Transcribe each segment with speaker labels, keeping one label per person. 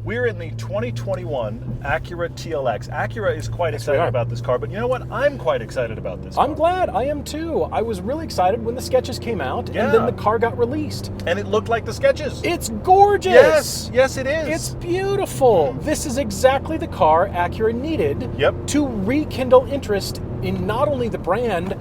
Speaker 1: We're in the 2021 Acura TLX. Acura is quite excited about this car, but you know what? I'm quite excited about this car.
Speaker 2: I'm glad. I am too. I was really excited when the sketches came out, and then the car got released.
Speaker 1: And it looked like the sketches.
Speaker 2: It's gorgeous.
Speaker 1: Yes, yes it is.
Speaker 2: It's beautiful. This is exactly the car Acura needed to rekindle interest in not only the brand,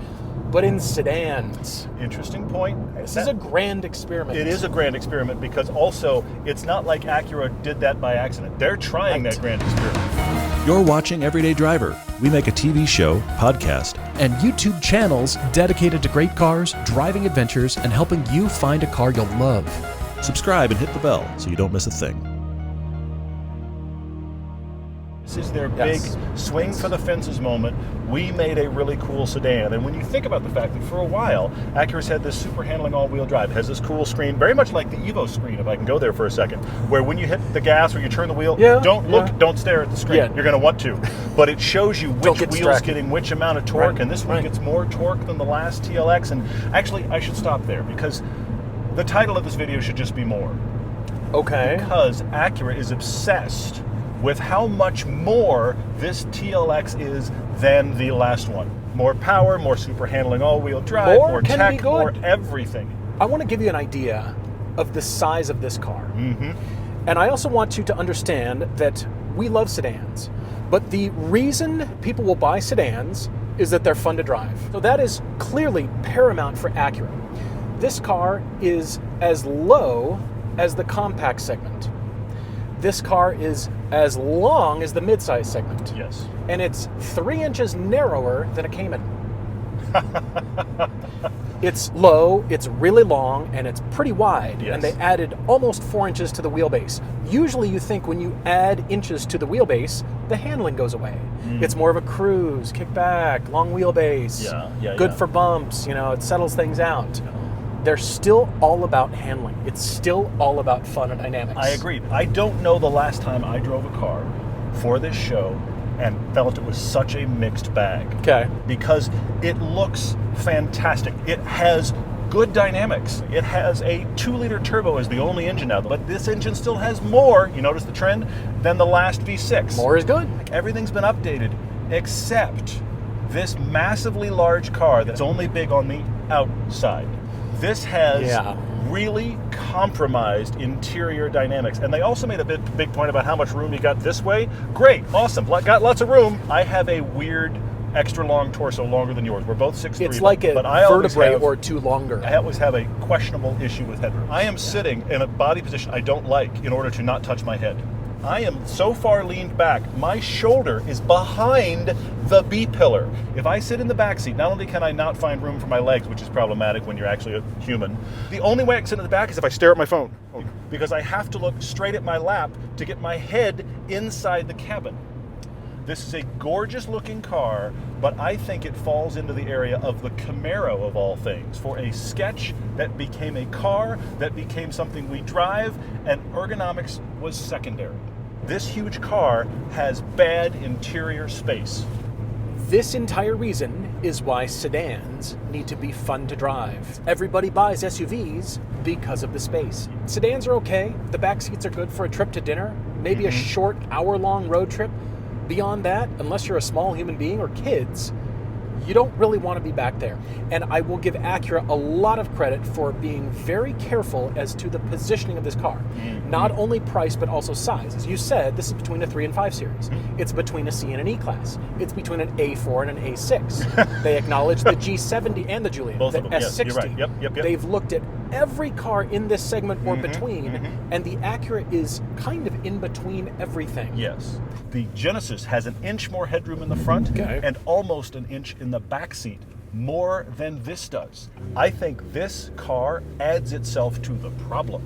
Speaker 2: but in sedans.
Speaker 1: Interesting point.
Speaker 2: This is a grand experiment.
Speaker 1: It is a grand experiment because also it's not like Acura did that by accident. They're trying that grand experiment.
Speaker 3: You're watching Everyday Driver. We make a TV show, podcast, and YouTube channels dedicated to great cars, driving adventures, and helping you find a car you'll love. Subscribe and hit the bell so you don't miss a thing.
Speaker 1: This is their big swing for the fences moment. We made a really cool sedan. And when you think about the fact that for a while, Acura's had this super handling all-wheel drive. It has this cool screen, very much like the Evo screen, if I can go there for a second, where when you hit the gas or you turn the wheel, don't look, don't stare at the screen. You're going to want to. But it shows you which wheel's getting which amount of torque, and this one gets more torque than the last TLX. And actually, I should stop there because the title of this video should just be more.
Speaker 2: Okay.
Speaker 1: Because Acura is obsessed with how much more this TLX is than the last one. More power, more super handling all-wheel drive, more tech, more everything.
Speaker 2: I want to give you an idea of the size of this car. And I also want you to understand that we love sedans, but the reason people will buy sedans is that they're fun to drive. So that is clearly paramount for Acura. This car is as low as the compact segment. This car is as long as the midsize segment.
Speaker 1: Yes.
Speaker 2: And it's 3 inches narrower than a Cayman. It's low, it's really long, and it's pretty wide.
Speaker 1: Yes.
Speaker 2: And they added almost 4 inches to the wheelbase. Usually you think when you add inches to the wheelbase, the handling goes away. It's more of a cruise, kick back, long wheelbase, good for bumps, you know, it settles things out. They're still all about handling. It's still all about fun and dynamics.
Speaker 1: I agree. I don't know the last time I drove a car for this show and felt it was such a mixed bag.
Speaker 2: Okay.
Speaker 1: Because it looks fantastic. It has good dynamics. It has a 2-liter turbo as the only engine now, but this engine still has more, you notice the trend, than the last V6.
Speaker 2: More is good.
Speaker 1: Everything's been updated except this massively large car that's only big on the outside. This has really compromised interior dynamics. And they also made a big point about how much room you got this way. Great, awesome, got lots of room. I have a weird extra long torso, longer than yours. We're both 6'3".
Speaker 2: It's like a vertebrae or two longer.
Speaker 1: I always have a questionable issue with headroom. I am sitting in a body position I don't like in order to not touch my head. I am so far leaned back, my shoulder is behind the B-pillar. If I sit in the back seat, not only can I not find room for my legs, which is problematic when you're actually a human, the only way I can sit in the back is if I stare at my phone, because I have to look straight at my lap to get my head inside the cabin. This is a gorgeous looking car, but I think it falls into the area of the Camaro of all things. For a sketch that became a car, that became something we drive, and ergonomics was secondary. This huge car has bad interior space.
Speaker 2: This entire reason is why sedans need to be fun to drive. Everybody buys SUVs because of the space. Sedans are okay. The back seats are good for a trip to dinner, maybe a short hour-long road trip. Beyond that, unless you're a small human being or kids, you don't really want to be back there. And I will give Acura a lot of credit for being very careful as to the positioning of this car. Not only price, but also size. As you said, this is between a 3 and 5 series. It's between a C and an E-Class. It's between an A4 and an A6. They acknowledge the G70 and the Juliet,
Speaker 1: Both
Speaker 2: the
Speaker 1: of them.
Speaker 2: S60.
Speaker 1: Yes, you're right. Yep.
Speaker 2: They've looked at every car in this segment or between, and the Acura is kind of in between everything.
Speaker 1: Yes. The Genesis has an inch more headroom in the front and almost an inch in the back seat, more than this does. I think this car adds itself to the problem.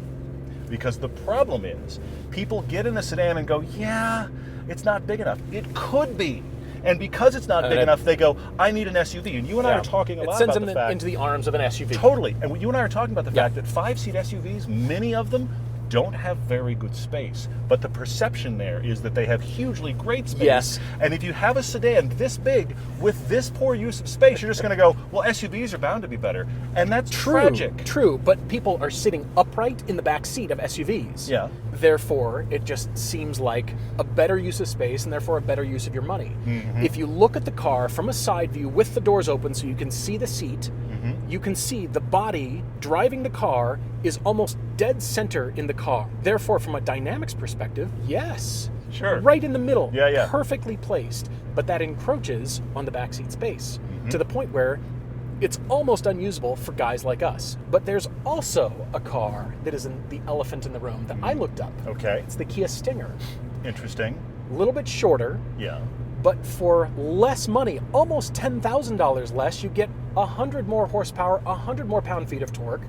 Speaker 1: Because the problem is, people get in a sedan and go, yeah, it's not big enough. It could be. And because it's not big enough, they go, I need an SUV. And you and I are talking a lot about the fact...
Speaker 2: It sends them into the arms of an SUV.
Speaker 1: Totally. And you and I are talking about the fact that 5-seat SUVs, many of them, don't have very good space, but the perception there is that they have hugely great space.
Speaker 2: Yes.
Speaker 1: And if you have a sedan this big with this poor use of space, you're just going to go, well, SUVs are bound to be better. And that's tragic.
Speaker 2: True, but people are sitting upright in the back seat of SUVs.
Speaker 1: Yeah.
Speaker 2: Therefore, it just seems like a better use of space and therefore a better use of your money. If you look at the car from a side view with the doors open so you can see the seat, you can see the body driving the car is almost dead center in the car. Therefore, from a dynamics perspective, yes.
Speaker 1: Sure.
Speaker 2: Right in the middle.
Speaker 1: Yeah.
Speaker 2: Perfectly placed. But that encroaches on the backseat space to the point where it's almost unusable for guys like us. But there's also a car that is the elephant in the room that I looked up.
Speaker 1: Okay.
Speaker 2: It's the Kia Stinger.
Speaker 1: Interesting.
Speaker 2: A little bit shorter,
Speaker 1: Yeah.
Speaker 2: but for less money, almost $10,000 less, you get 100 more horsepower, 100 more pound-feet of torque,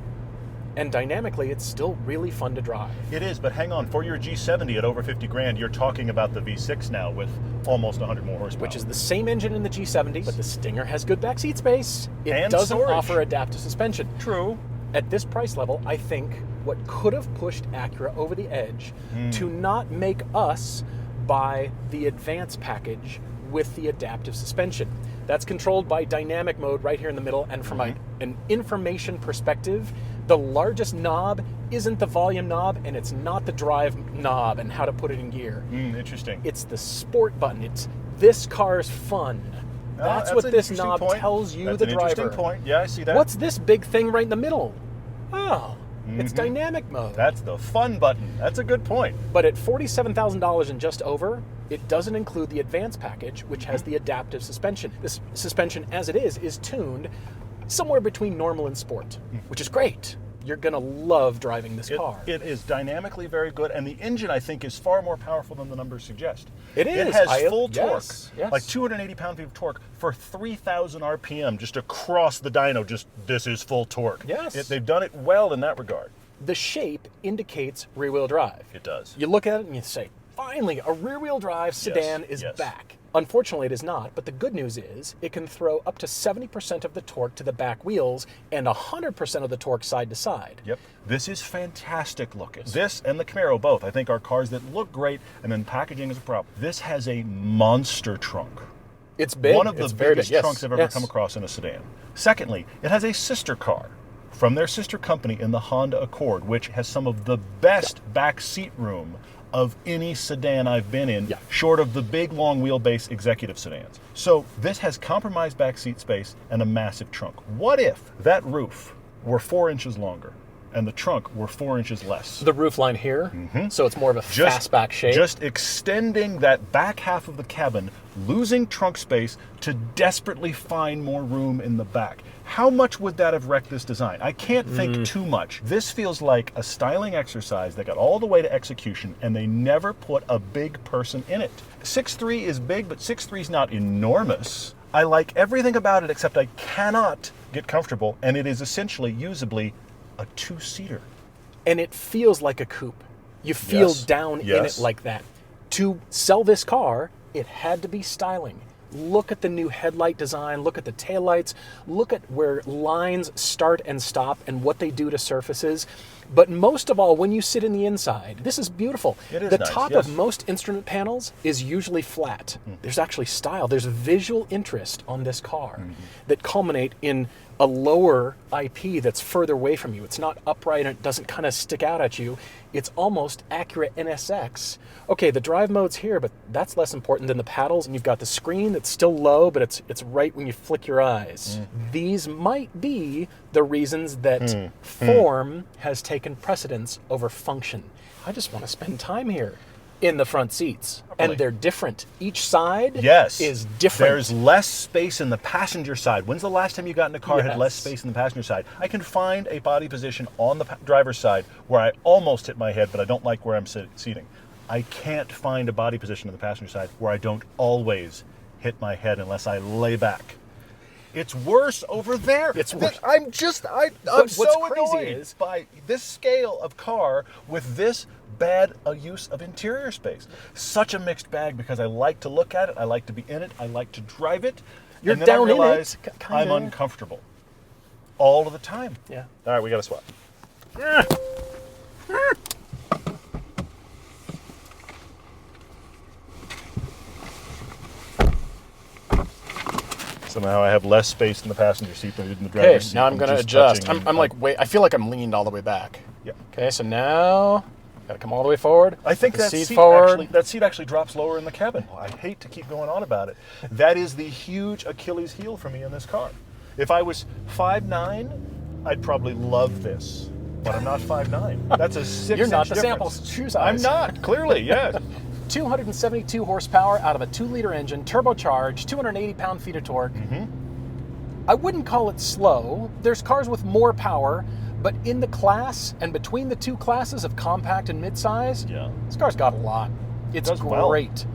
Speaker 2: and dynamically, it's still really fun to drive.
Speaker 1: It is, but hang on. For your G70 at over 50 grand, you're talking about the V6 now with almost 100 more horsepower.
Speaker 2: Which is the same engine in the G70, but the Stinger has good backseat space. It
Speaker 1: And
Speaker 2: doesn't
Speaker 1: storage.
Speaker 2: offer adaptive suspension.
Speaker 1: True.
Speaker 2: At this price level, I think what could have pushed Acura over the edge to not make us buy the Advance package with the adaptive suspension. That's controlled by dynamic mode right here in the middle, and from an information perspective, the largest knob isn't the volume knob, and it's not the drive knob and how to put it in gear.
Speaker 1: Interesting.
Speaker 2: It's the sport button. It's this car's fun. That's what
Speaker 1: an
Speaker 2: this
Speaker 1: interesting
Speaker 2: knob
Speaker 1: point.
Speaker 2: tells you,
Speaker 1: That's
Speaker 2: the
Speaker 1: an
Speaker 2: driver.
Speaker 1: Interesting point. Yeah, I see that.
Speaker 2: What's this big thing right in the middle? Oh, it's dynamic mode.
Speaker 1: That's the fun button. That's a good point.
Speaker 2: But at $47,000 and just over, it doesn't include the Advance package, which has the adaptive suspension. This suspension, as it is tuned somewhere between normal and sport, which is great. You're going to love driving this car.
Speaker 1: It is dynamically very good, and the engine, I think, is far more powerful than the numbers suggest.
Speaker 2: It is.
Speaker 1: It has full torque,
Speaker 2: yes.
Speaker 1: like 280 pound-feet of torque for 3,000 RPM just across the dyno. Just, this is full torque.
Speaker 2: Yes.
Speaker 1: They've done it well in that regard.
Speaker 2: The shape indicates rear-wheel drive.
Speaker 1: It does.
Speaker 2: You look at it and you say, finally, a rear-wheel drive sedan is back. Unfortunately, it is not, but the good news is it can throw up to 70% of the torque to the back wheels and 100% of the torque side to side.
Speaker 1: Yep. This is fantastic looking. This and the Camaro both, I think, are cars that look great, and then packaging is a problem. This has a monster trunk.
Speaker 2: It's big.
Speaker 1: One of the biggest
Speaker 2: big.
Speaker 1: trunks I've ever come across in a sedan. Secondly, it has a sister car from their sister company in the Honda Accord, which has some of the best back seat room of any sedan I've been in, short of the big long wheelbase executive sedans. So this has compromised back seat space and a massive trunk. What if that roof were 4 inches longer and the trunk were 4 inches less?
Speaker 2: The roof line here, so it's more of a fastback shape.
Speaker 1: Just extending that back half of the cabin, losing trunk space to desperately find more room in the back. How much would that have wrecked this design? I can't think too much. This feels like a styling exercise that got all the way to execution, and they never put a big person in it. 6'3" is big, but 6'3" is not enormous. I like everything about it except I cannot get comfortable, and it is essentially, usably, a two-seater.
Speaker 2: And it feels like a coupe. You feel down in it like that. To sell this car, it had to be styling. Look at the new headlight design, look at the taillights, look at where lines start and stop and what they do to surfaces. But most of all, when you sit in the inside, this is beautiful.
Speaker 1: It is
Speaker 2: the
Speaker 1: nice,
Speaker 2: top of most instrument panels is usually flat. There's actually style. There's visual interest on this car that culminate in a lower IP that's further away from you. It's not upright and it doesn't kind of stick out at you. It's almost Acura NSX. Okay, the drive mode's here, but that's less important than the paddles. And you've got the screen that's still low, but it's right when you flick your eyes. These might be the reasons that form has taken precedence over function. I just want to spend time here in the front seats. And they're different. Each side is different.
Speaker 1: There's less space in the passenger side. When's the last time you got in a car that had less space in the passenger side? I can find a body position on the driver's side where I almost hit my head, but I don't like where I'm seating. I can't find a body position on the passenger side where I don't always hit my head unless I lay back. It's worse over there.
Speaker 2: It's worse.
Speaker 1: I'm so annoyed by this scale of car with this bad a use of interior space. Such a mixed bag because I like to look at it, I like to be in it, I like to drive it.
Speaker 2: You're
Speaker 1: and then
Speaker 2: down
Speaker 1: I realize
Speaker 2: in it.
Speaker 1: I'm uncomfortable all of the time.
Speaker 2: Yeah.
Speaker 1: All right, we got to swap. Somehow I have less space in the passenger seat than I did in the driver's
Speaker 2: Okay,
Speaker 1: seat.
Speaker 2: now I'm going to
Speaker 1: just
Speaker 2: adjust.
Speaker 1: touching
Speaker 2: I'm like, wait, I feel like I'm leaned all the way back.
Speaker 1: Yeah.
Speaker 2: Okay, so now, got to come all the way forward.
Speaker 1: I think
Speaker 2: the
Speaker 1: that seat actually drops lower in the cabin. I hate to keep going on about it. That is the huge Achilles heel for me in this car. If I was 5'9", I'd probably love this. But I'm not 5'9". That's a 6-inch
Speaker 2: You're not the
Speaker 1: difference.
Speaker 2: sample shoe size.
Speaker 1: I'm not, clearly, yes.
Speaker 2: 272 horsepower out of a 2-liter engine, turbocharged, 280 pound-feet of torque. I wouldn't call it slow. There's cars with more power, but in the class and between the two classes of compact and midsize, this car's got a lot. It's
Speaker 1: does well.
Speaker 2: great.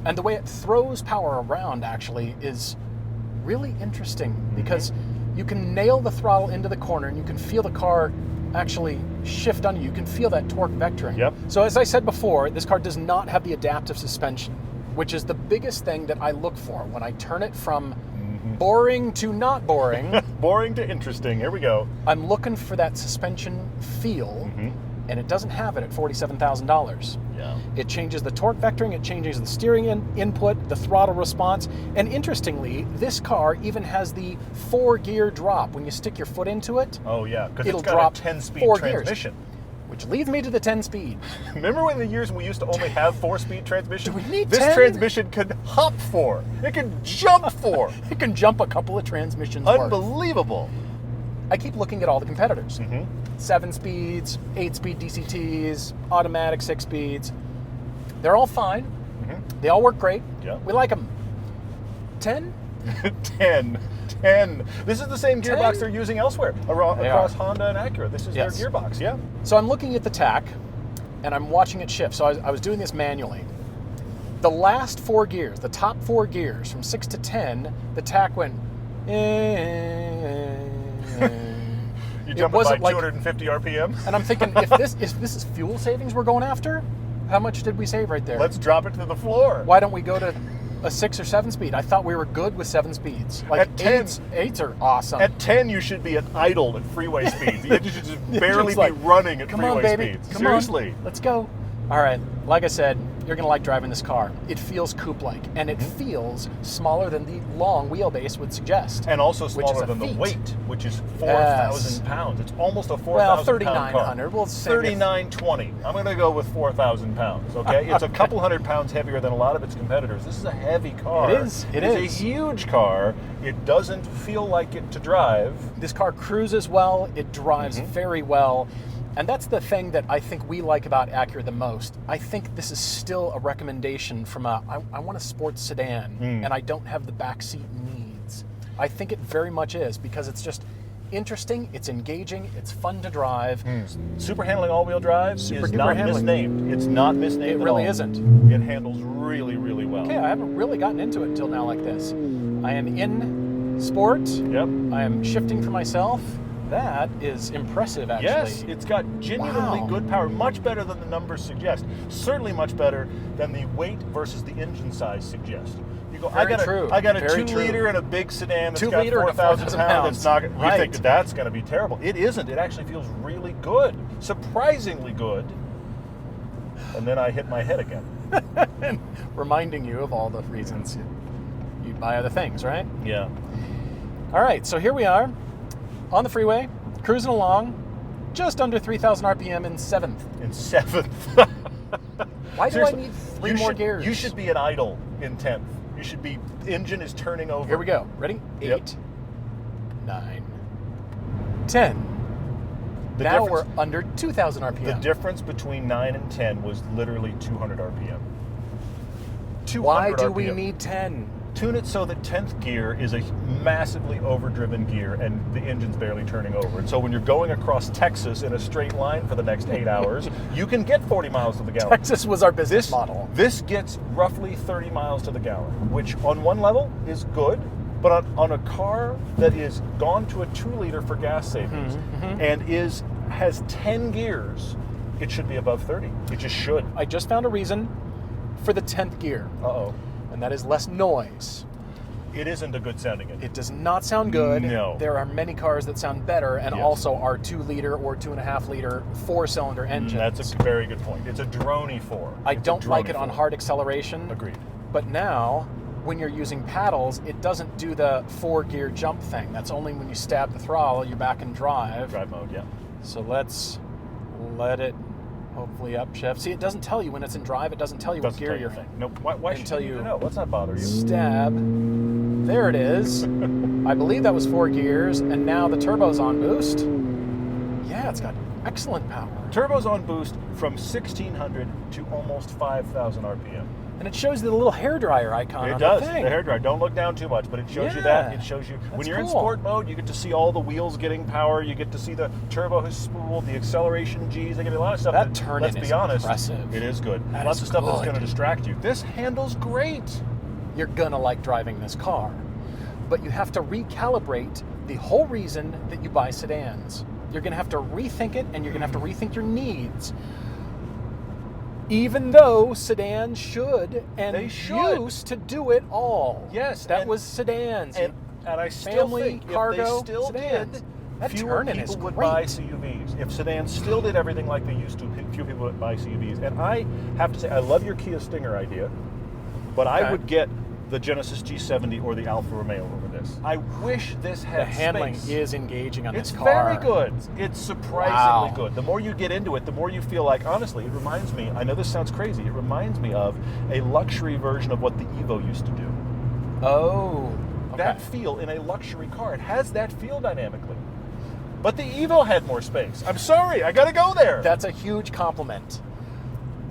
Speaker 2: And the way it throws power around actually is really interesting because you can nail the throttle into the corner and you can feel the car actually shift on you. You can feel that torque vectoring.
Speaker 1: Yep.
Speaker 2: So as I said before, this car does not have the adaptive suspension, which is the biggest thing that I look for when I turn it from boring to not boring.
Speaker 1: Boring to interesting. Here we go.
Speaker 2: I'm looking for that suspension feel, and it doesn't have it at $47,000.
Speaker 1: Yeah.
Speaker 2: It changes the torque vectoring, it changes the steering input, the throttle response, and interestingly, this car even has the 4-gear drop. When you stick your foot into it,
Speaker 1: Oh yeah, because
Speaker 2: it'll
Speaker 1: it's got
Speaker 2: drop
Speaker 1: a 10-speed
Speaker 2: 4 gears.
Speaker 1: transmission.
Speaker 2: Which leads me to the 10-speed.
Speaker 1: Remember when the years we used to only have 4-speed transmission?
Speaker 2: Do we need
Speaker 1: this
Speaker 2: 10?
Speaker 1: transmission can hop 4. It can jump 4.
Speaker 2: It can jump a couple of transmissions worth.
Speaker 1: Unbelievable.
Speaker 2: I keep looking at all the competitors. 7 speeds, 8-speed DCTs, automatic 6 speeds. They're all fine. They all work great.
Speaker 1: Yeah.
Speaker 2: We like them. 10?
Speaker 1: 10. This is the same gearbox they're using elsewhere across Honda and Acura. This is their gearbox, yeah.
Speaker 2: So I'm looking at the TAC, and I'm watching it shift. So I was doing this manually. The last 4 gears, the top 4 gears, from 6 to 10, the TAC went.
Speaker 1: You jump it by 250 RPM.
Speaker 2: And I'm thinking, if this is fuel savings we're going after, how much did we save right there?
Speaker 1: Let's drop it to the floor.
Speaker 2: Why don't we go to a 6 or 7 speed? I thought we were good with 7 speeds. Like
Speaker 1: at 10,
Speaker 2: 8s are awesome.
Speaker 1: At 10, you should be at idle at freeway speeds. You should just barely be running at freeway speeds.
Speaker 2: Come
Speaker 1: Seriously.
Speaker 2: on, let's go. All right, like I said, you're going to like driving this car. It feels coupe-like, and it feels smaller than the long wheelbase would suggest.
Speaker 1: And also smaller than the weight, which is 4,000 pounds. It's almost a 4,000
Speaker 2: well,
Speaker 1: pound
Speaker 2: 3,900.
Speaker 1: car.
Speaker 2: We'll say
Speaker 1: 3,920. I'm going to go with 4,000 pounds, okay? It's a couple hundred pounds heavier than a lot of its competitors. This is a heavy car.
Speaker 2: It is. It is.
Speaker 1: It's a huge car. It doesn't feel like it to drive.
Speaker 2: This car cruises well. It drives very well. And that's the thing that I think we like about Acura the most. I think this is still a recommendation from I want a sports sedan, and I don't have the backseat needs. I think it very much is, because it's just interesting, it's engaging, it's fun to drive.
Speaker 1: Super handling all-wheel drive is not misnamed. It's not misnamed
Speaker 2: It
Speaker 1: at
Speaker 2: really
Speaker 1: all.
Speaker 2: isn't.
Speaker 1: It handles really, really well.
Speaker 2: Okay, I haven't really gotten into it until now like this. I am in sport.
Speaker 1: Yep.
Speaker 2: I am shifting for myself. That is impressive, actually.
Speaker 1: Yes, it's got genuinely good power, much better than the numbers suggest. Certainly much better than the weight versus the engine size suggest. You go, I got a 2-liter and a big sedan that's got 4,000 pounds. It's not. You think that's going to be terrible? It isn't. It actually feels really good, surprisingly good. And then I hit my head again,
Speaker 2: reminding you of all the reasons you'd buy other things, right?
Speaker 1: Yeah.
Speaker 2: All right, so here we are. On the freeway, cruising along, just under 3,000 RPM in 7th.
Speaker 1: In 7th.
Speaker 2: Why do
Speaker 1: Seriously,
Speaker 2: I need 3 more gears?
Speaker 1: You should be at idle in 10th. You should be, engine is turning over.
Speaker 2: Here we go. Ready? 8,
Speaker 1: Yep.
Speaker 2: 9, 10. Now we're under 2,000 RPM.
Speaker 1: The difference between 9 and 10 was literally 200 RPM. 200
Speaker 2: Why do
Speaker 1: RPM.
Speaker 2: we need 10?
Speaker 1: Tune it so that 10th gear is a massively overdriven gear and the engine's barely turning over. And so when you're going across Texas in a straight line for the next 8 hours, you can get 40 miles to the gallon.
Speaker 2: Texas was our business model.
Speaker 1: This gets roughly 30 miles to the gallon, which on one level is good, but on a car that is gone to a 2-liter for gas savings and has 10 gears, it should be above 30. It just should.
Speaker 2: I just found a reason for the 10th gear.
Speaker 1: Uh-oh.
Speaker 2: And that is less noise.
Speaker 1: It isn't a good sounding engine.
Speaker 2: It does not sound good.
Speaker 1: No.
Speaker 2: There are many cars that sound better and also are 2-liter or 2.5-liter 4-cylinder engines.
Speaker 1: That's a very good point. It's a droney 4.
Speaker 2: I don't like it on hard acceleration.
Speaker 1: Agreed.
Speaker 2: But now, when you're using paddles, it doesn't do the 4-gear jump thing. That's only when you stab the throttle, you're back in drive.
Speaker 1: Drive mode, yeah.
Speaker 2: So let's let it hopefully upshift. See, it doesn't tell you when it's in drive. It doesn't tell you what gear you're in.
Speaker 1: No, why should you know? Let's not bother you.
Speaker 2: Stab. There it is. I believe that was 4 gears, and now the turbo's on boost. Yeah, it's got excellent power.
Speaker 1: Turbo's on boost from 1,600 to almost 5,000 RPM.
Speaker 2: And it shows you the little hairdryer icon
Speaker 1: It
Speaker 2: on
Speaker 1: does,
Speaker 2: the
Speaker 1: the
Speaker 2: thing.
Speaker 1: hairdryer. Don't look down too much, but it shows you that. It shows you, when you're in
Speaker 2: cool.
Speaker 1: sport mode, you get to see all the wheels getting power. You get to see the turbo has spooled, the acceleration G's. They get a lot of stuff.
Speaker 2: That turn-in
Speaker 1: let's
Speaker 2: is
Speaker 1: be honest,
Speaker 2: impressive.
Speaker 1: it is good.
Speaker 2: That
Speaker 1: Lots
Speaker 2: is
Speaker 1: of stuff that's
Speaker 2: good.
Speaker 1: going to distract you. This handles great.
Speaker 2: You're gonna like driving this car. But you have to recalibrate the whole reason that you buy sedans. You're gonna have to rethink it, and you're gonna have to rethink your needs. Even though sedans should and
Speaker 1: They should.
Speaker 2: used to do it all.
Speaker 1: Yes,
Speaker 2: that
Speaker 1: and-
Speaker 2: was sedans.
Speaker 1: And I still
Speaker 2: Family,
Speaker 1: think
Speaker 2: cargo,
Speaker 1: if they still
Speaker 2: sedans.
Speaker 1: did,
Speaker 2: That
Speaker 1: fewer
Speaker 2: turn-in
Speaker 1: people
Speaker 2: is
Speaker 1: would
Speaker 2: great.
Speaker 1: buy CUVs. If sedans still did everything like they used to, few people would buy CUVs. And I have to say, I love your Kia Stinger idea, but I
Speaker 2: Okay.
Speaker 1: would get the Genesis G70 or the Alfa Romeo over this. I wish this had
Speaker 2: The handling
Speaker 1: space.
Speaker 2: is engaging on
Speaker 1: It's
Speaker 2: this car.
Speaker 1: very good. It's surprisingly
Speaker 2: Wow.
Speaker 1: good. The more you get into it, the more you feel like, honestly, it reminds me, I know this sounds crazy, it reminds me of a luxury version of what the Evo used to do.
Speaker 2: Oh. Okay.
Speaker 1: That feel in a luxury car, it has that feel dynamically. But the Evo had more space. I'm sorry, I gotta go there.
Speaker 2: That's a huge compliment.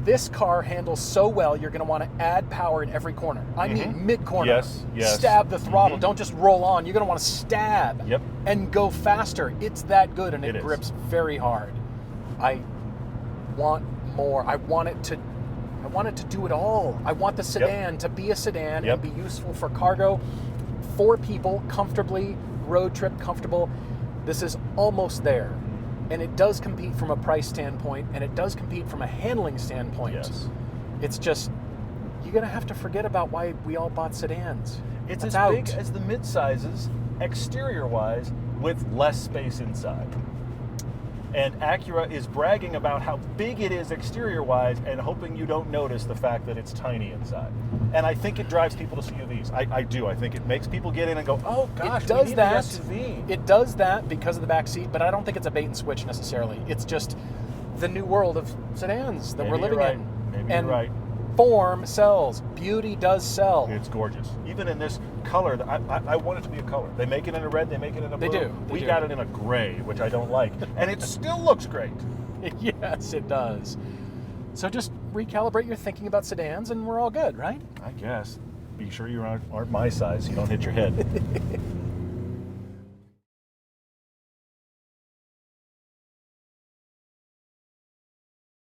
Speaker 2: This car handles so well, you're going to want to add power in every corner. I mean, mid-corner.
Speaker 1: Yes, yes.
Speaker 2: Stab the throttle. Don't just roll on. You're going to want to stab
Speaker 1: Yep.
Speaker 2: and go faster. It's that good, and
Speaker 1: It
Speaker 2: it
Speaker 1: is.
Speaker 2: grips very hard. I want more. I want it to do it all. I want the sedan to be a sedan
Speaker 1: Yep.
Speaker 2: and be useful for cargo, 4 people comfortably, road trip comfortable. This is almost there. And it does compete from a price standpoint, and it does compete from a handling standpoint.
Speaker 1: Yes.
Speaker 2: It's just, you're going to have to forget about why we all bought sedans.
Speaker 1: It's
Speaker 2: That's
Speaker 1: as
Speaker 2: out.
Speaker 1: big as the mid-sizes, exterior-wise, with less space inside. And Acura is bragging about how big it is exterior-wise and hoping you don't notice the fact that it's tiny inside. And I think it drives people to CUVs. I do. I think it makes people get in and go, oh gosh,
Speaker 2: It does
Speaker 1: we need
Speaker 2: that.
Speaker 1: an SUV.
Speaker 2: It does that because of the back seat, but I don't think it's a bait and switch necessarily. It's just the new world of sedans that
Speaker 1: Maybe
Speaker 2: we're
Speaker 1: you're
Speaker 2: living
Speaker 1: right.
Speaker 2: in.
Speaker 1: Maybe
Speaker 2: and
Speaker 1: you're right.
Speaker 2: Form sells. Beauty does sell.
Speaker 1: It's gorgeous. Even in this color, I want it to be a color. They make it in a red, they make it in a blue.
Speaker 2: They do.
Speaker 1: We got it in a gray, which I don't like. And it still looks great.
Speaker 2: Yes, it does. So just recalibrate your thinking about sedans, and we're all good, right?
Speaker 1: I guess. Be sure you aren't my size so you don't hit your head.